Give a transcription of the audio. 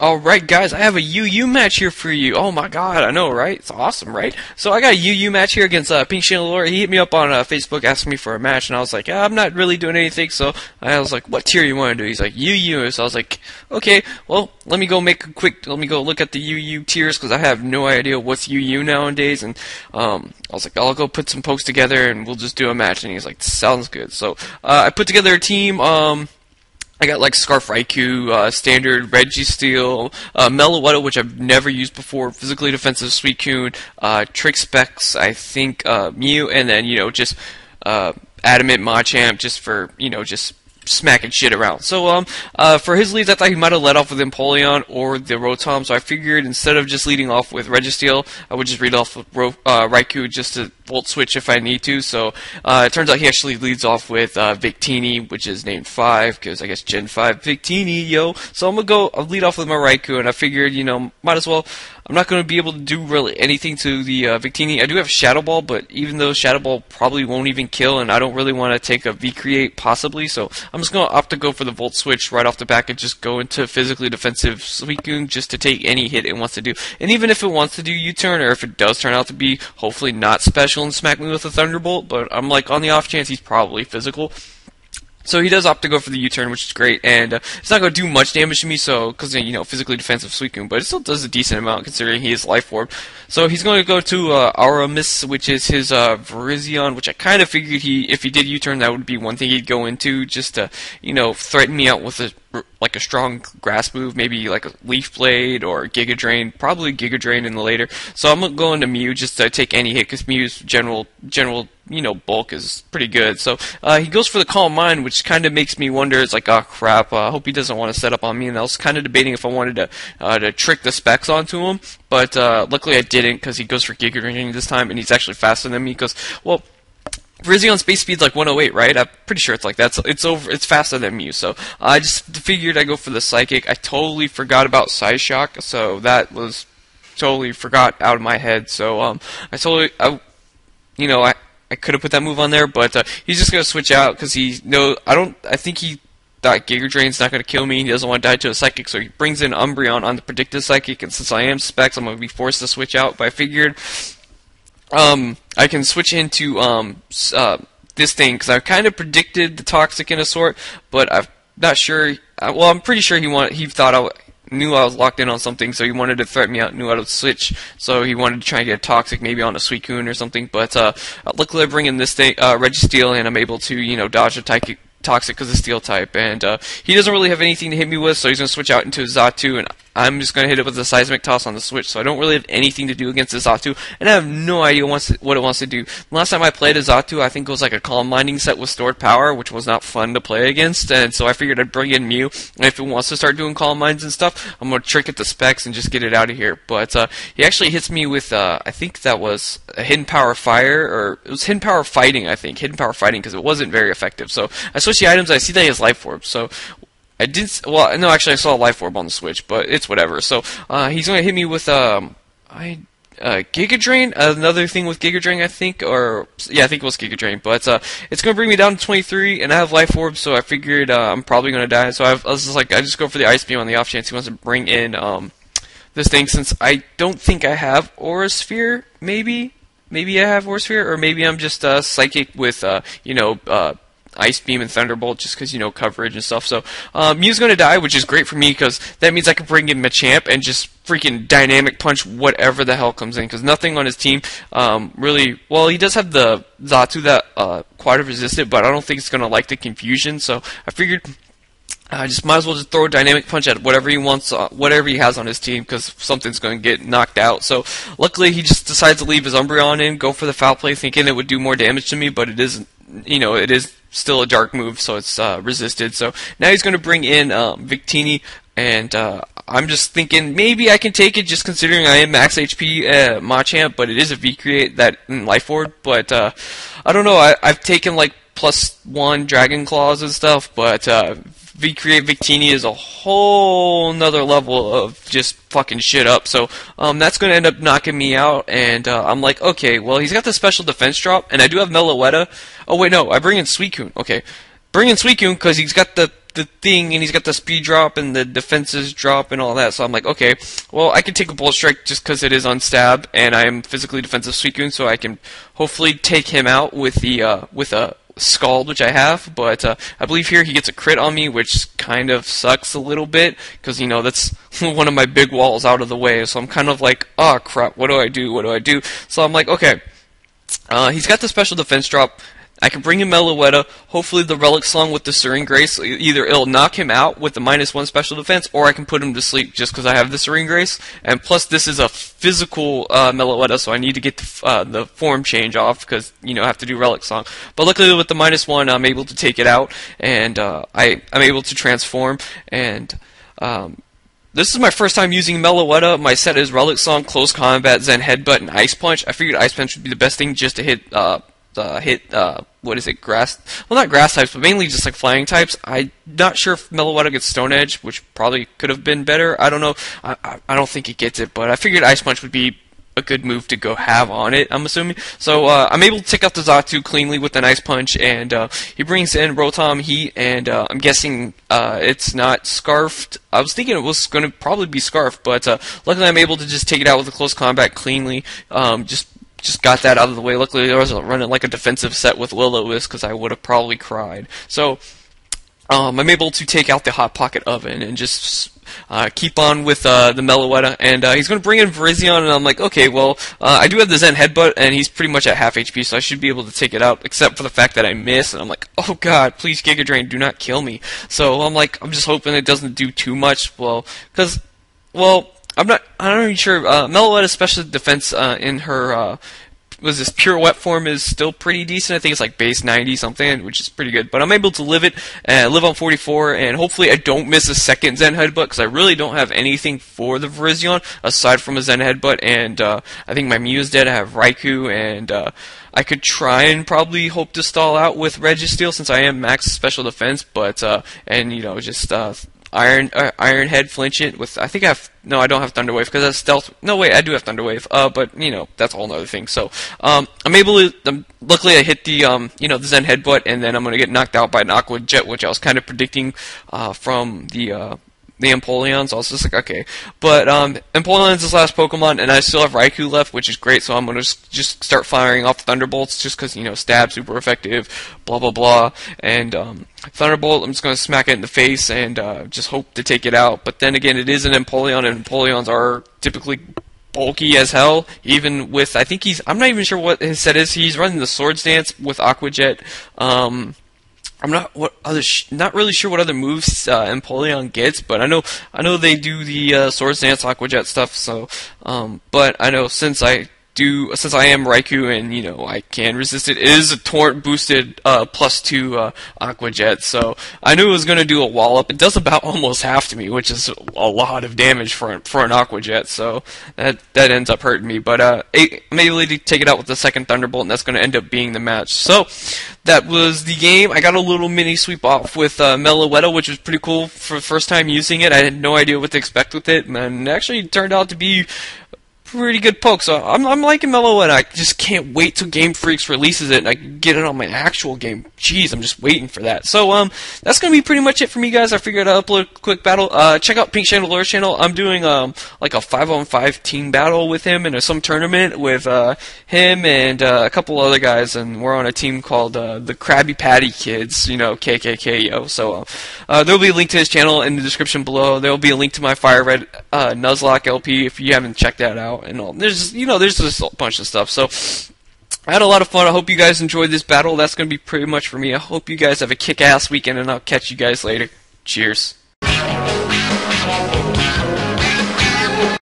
Alright guys, I have a UU match here for you. Oh my god, I know, right? It's awesome, right? So I got a UU match here against PinkChandelure. He hit me up on Facebook asking me for a match, and I was like, I'm not really doing anything, so I was like, what tier you want to do? He's like, UU. So I was like, okay, well, let me go look at the UU tiers, because I have no idea what's UU nowadays, and I was like, I'll go put some pokes together, and we'll just do a match, and he's like, sounds good. So I put together a team. I got like Scarf Raikou, standard Registeel, Meloetta, which I've never used before, physically defensive Suicune, Trick Specs, I think, Mew, and then, just, Adamant Machamp, just for, just smacking shit around. So, for his leads, I thought he might have led off with Empoleon or the Rotom, so I figured instead of just leading off with Registeel, I would just lead off with Raikou just to Volt Switch if I need to. So, it turns out he actually leads off with Victini, which is named 5, because I guess Gen 5 Victini, yo. So I'm gonna I'll lead off with my Raikou, and I figured, might as well. I'm not going to be able to do really anything to the Victini. I do have Shadow Ball, but even though Shadow Ball probably won't even kill, and I don't really want to take a V-Create possibly, so I'm just going to opt to go for the Volt Switch right off the back and just go into physically defensive Suicune just to take any hit it wants to do. And even if it wants to do U-turn, or if it does turn out to be hopefully not special and smack me with a Thunderbolt, but I'm like on the off chance he's probably physical. So he does opt to go for the U-turn, which is great, and it's not going to do much damage to me, so because physically defensive Suicune, but it still does a decent amount considering he is Life Orb. So he's going to go to Aramis, which is his Virizion, which I kind of figured if he did U-turn, that would be one thing he'd go into, just to threaten me out with a strong grass move, maybe like a Leaf Blade or Giga Drain, probably Giga Drain in the later. So I'm going to Mew just to take any hit, because Mew's general bulk is pretty good. So he goes for the Calm Mind, which kind of makes me wonder. It's like, oh crap, I hope he doesn't want to set up on me. And I was kind of debating if I wanted to trick the specs onto him, but luckily I didn't, because he goes for Giga Drain this time, and he's actually faster than me. Because Virizion space speed's like 108, right? I'm pretty sure it's like that. So it's faster than Mew. So I just figured I'd go for the Psychic. I totally forgot about Psyshock, so that was totally forgot out of my head. So I could have put that move on there, but he's just gonna switch out because I think he thought Giga Drain's not gonna kill me. He doesn't want to die to a Psychic, so he brings in Umbreon on the predicted Psychic, and since I am Specs, I'm gonna be forced to switch out. But I figured I can switch into this thing, because I kind of predicted the Toxic in a sort, but I'm not sure. Well, I'm pretty sure he thought I knew I was locked in on something, so he wanted to threaten me out, knew I would switch, so he wanted to try and get a Toxic maybe on a Suicune or something. But luckily I bring in this thing, Registeel, and I'm able to dodge a Toxic because of Steel type, and he doesn't really have anything to hit me with, so he's going to switch out into a Xatu, and I'm just going to hit it with a Seismic Toss on the Switch, so I don't really have anything to do against the Xatu, and I have no idea what it wants to do. Last time I played a Xatu, I think it was like a Calm Minding set with Stored Power, which was not fun to play against, and so I figured I'd bring in Mew, and if it wants to start doing Calm Minds and stuff, I'm going to trick it to Specs and just get it out of here. But he actually hits me with, I think that was a Hidden Power Fire, or it was Hidden Power Fighting, I think. Hidden Power Fighting, because it wasn't very effective. So I switched the items, I see that he has Life Orb, so no, actually I saw a Life Orb on the Switch, but it's whatever. So he's going to hit me with Giga Drain, another thing with Giga Drain, I think, I think it was Giga Drain, but it's going to bring me down to 23, and I have Life Orb, so I figured I'm probably going to die, so I was just like, I just go for the Ice Beam on the off chance he wants to bring in this thing, since I don't think I have Aura Sphere, maybe I have Aura Sphere, or maybe I'm just Psychic with, Ice Beam and Thunderbolt, just because, coverage and stuff. So Mew's going to die, which is great for me, because that means I can bring in Machamp and just freaking Dynamic Punch whatever the hell comes in, because nothing on his team really... Well, he does have the Xatu that quite resistant, but I don't think it's going to like the confusion, so I figured I just might as well just throw a Dynamic Punch at whatever he wants, whatever he has on his team, because something's going to get knocked out. So luckily he just decides to leave his Umbreon in, go for the Foul Play, thinking it would do more damage to me, but it isn't. It is still a dark move, so it's resisted. So now he's going to bring in Victini, and I'm just thinking maybe I can take it, just considering I am max HP Machamp, but it is a V-Create that in Life Orb. But I don't know, I've taken like +1 Dragon Claws and stuff, but V-Create Victini is a whole nother level of just fucking shit up. So that's going to end up knocking me out, and I'm like, okay, well, he's got the special defense drop, and I do have Meloetta. Oh, wait, no, I bring in Suicune. Okay, bring in Suicune because he's got the the thing, and he's got the speed drop and the defenses drop and all that. So I'm like, okay, well, I can take a Bolt Strike just because it is unstab, and I am physically defensive Suicune, so I can hopefully take him out with the with a Scald, which I have. But I believe here he gets a crit on me, which kind of sucks a little bit because, you know, that's one of my big walls out of the way. So I'm kind of like, oh crap, what do I do? What do I do? So I'm like, okay, he's got the special defense drop. I can bring in Meloetta, hopefully the Relic Song with the Serene Grace. Either it'll knock him out with the -1 special defense, or I can put him to sleep just because I have the Serene Grace. And plus, this is a physical Meloetta, so I need to get the form change off because, you know, I have to do Relic Song. But luckily with the -1, I'm able to take it out, and I'm able to transform. And this is my first time using Meloetta. My set is Relic Song, Close Combat, Zen Headbutt, and Ice Punch. I figured Ice Punch would be the best thing just to hit what is it, grass, well, not grass types, but mainly just like flying types. I'm not sure if Meloetta gets Stone Edge, which probably could have been better. I don't know. I don't think it gets it, but I figured Ice Punch would be a good move to go have on it, I'm assuming. So I'm able to take out the Xatu cleanly with an Ice Punch, and he brings in Rotom Heat, and I'm guessing it's not Scarfed. I was thinking it was going to probably be Scarfed, but luckily I'm able to just take it out with a Close Combat cleanly. Just got that out of the way. Luckily, I wasn't running like a defensive set with Will-O-Wisp because I would have probably cried. So I'm able to take out the Hot Pocket Oven and just keep on with the Meloetta. And he's going to bring in Virizion, and I'm like, okay, well, I do have the Zen Headbutt, and he's pretty much at half HP, so I should be able to take it out, except for the fact that I miss. And I'm like, oh god, please Giga Drain, do not kill me. So I'm like, I'm just hoping it doesn't do too much. Well, because, well, I'm not even sure. Meloetta's special defense in her was this pure wet form is still pretty decent. I think it's like base 90 something, which is pretty good. But I'm able to live it, live on 44, and hopefully I don't miss a second Zen Headbutt because I really don't have anything for the Virizion aside from a Zen Headbutt. And I think my Mew is dead. I have Raikou, and I could try and probably hope to stall out with Registeel since I am max special defense. But and you know, just Iron Head flinch it with, I think I have, no, I don't have Thunder Wave because that's stealth. No, wait, I do have Thunder Wave, but you know, that's a whole other thing. So I'm able to, luckily I hit the you know, the Zen Headbutt, and then I'm gonna get knocked out by an Aqua Jet, which I was kind of predicting from the Empoleon, so I was just like, okay. But Empoleon's his last Pokemon, and I still have Raikou left, which is great, so I'm going to just start firing off Thunderbolts, just because, you know, stab, super effective, blah, blah, blah. And Thunderbolt, I'm just going to smack it in the face and just hope to take it out. But then again, it is an Empoleon, and Empoleons are typically bulky as hell, even with, I think I'm not even sure what his set is. He's running the Swords Dance with Aqua Jet. I'm not really sure what other moves Empoleon gets, but I know they do the Swords Dance Aqua Jet stuff. So, but I know since I am Raikou and, you know, I can resist it, it is a Torrent boosted +2 Aqua Jet, so I knew it was going to do a wallop. It does about almost half to me, which is a lot of damage for an Aqua Jet, so that ends up hurting me. But I'm able to take it out with the second Thunderbolt, and that's going to end up being the match. So that was the game. I got a little mini sweep off with Meloetta, which was pretty cool for the first time using it. I had no idea what to expect with it, and it actually turned out to be pretty good poke, so I'm liking Meloetta. I just can't wait till Game Freaks releases it and I can get it on my actual game. Jeez, I'm just waiting for that. So that's gonna be pretty much it for me, guys. I figured I'd upload a quick battle. Check out PinkChandelure's channel. I'm doing like a 5-on-5 team battle with him in some tournament with him and a couple other guys, and we're on a team called the Krabby Patty Kids, you know, KKK, yo. So there'll be a link to his channel in the description below. There'll be a link to my Fire Red Nuzlocke LP if you haven't checked that out. And all. There's just a bunch of stuff. So I had a lot of fun. I hope you guys enjoyed this battle. That's going to be pretty much for me. I hope you guys have a kick-ass weekend, and I'll catch you guys later. Cheers.